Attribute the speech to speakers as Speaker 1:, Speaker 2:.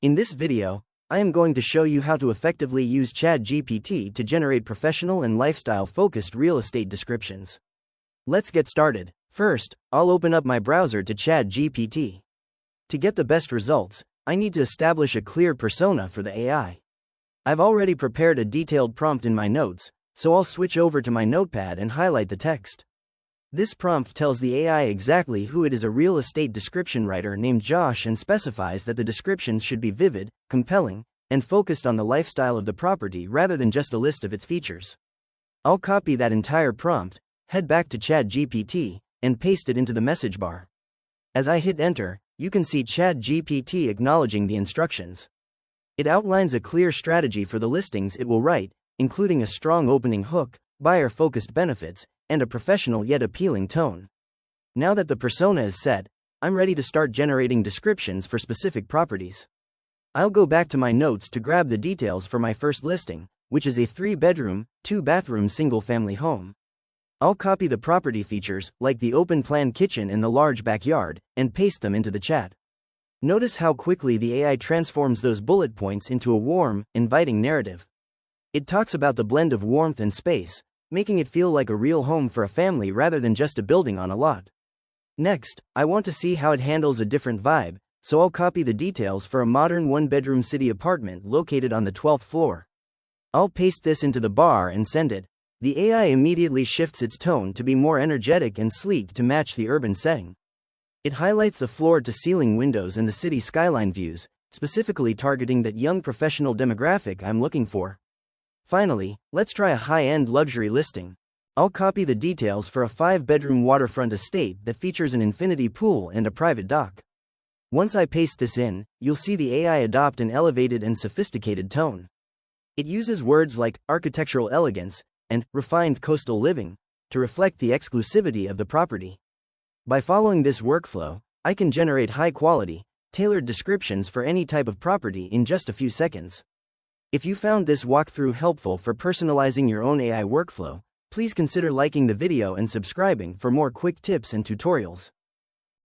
Speaker 1: In this video, I am going to show you how to effectively use ChatGPT to generate professional and lifestyle-focused real estate descriptions. Let's get started. First, I'll open up my browser to ChatGPT. To get the best results, I need to establish a clear persona for the AI. I've already prepared a detailed prompt in my notes, so I'll switch over to my notepad and highlight the text. This prompt tells the AI exactly who it is: a real estate description writer named Josh, and specifies that the descriptions should be vivid, compelling, and focused on the lifestyle of the property rather than just a list of its features. I'll copy that entire prompt, head back to ChatGPT, and paste it into the message bar. As I hit enter, you can see ChatGPT acknowledging the instructions. It outlines a clear strategy for the listings it will write, including a strong opening hook, buyer-focused benefits, and a professional yet appealing tone. Now that the persona is set, I'm ready to start generating descriptions for specific properties. I'll go back to my notes to grab the details for my first listing, which is a 3-bedroom, 2-bathroom single-family home. I'll copy the property features, like the open-plan kitchen and the large backyard, and paste them into the chat. Notice how quickly the AI transforms those bullet points into a warm, inviting narrative. It talks about the blend of warmth and space, making it feel like a real home for a family rather than just a building on a lot. Next, I want to see how it handles a different vibe, so I'll copy the details for a modern 1-bedroom city apartment located on the 12th floor. I'll paste this into the bar and send it. The AI immediately shifts its tone to be more energetic and sleek to match the urban setting. It highlights the floor-to-ceiling windows and the city skyline views, specifically targeting that young professional demographic I'm looking for. Finally, let's try a high-end luxury listing. I'll copy the details for a 5-bedroom waterfront estate that features an infinity pool and a private dock. Once I paste this in, you'll see the AI adopt an elevated and sophisticated tone. It uses words like architectural elegance and refined coastal living to reflect the exclusivity of the property. By following this workflow, I can generate high-quality, tailored descriptions for any type of property in just a few seconds. If you found this walkthrough helpful for personalizing your own AI workflow, please consider liking the video and subscribing for more quick tips and tutorials.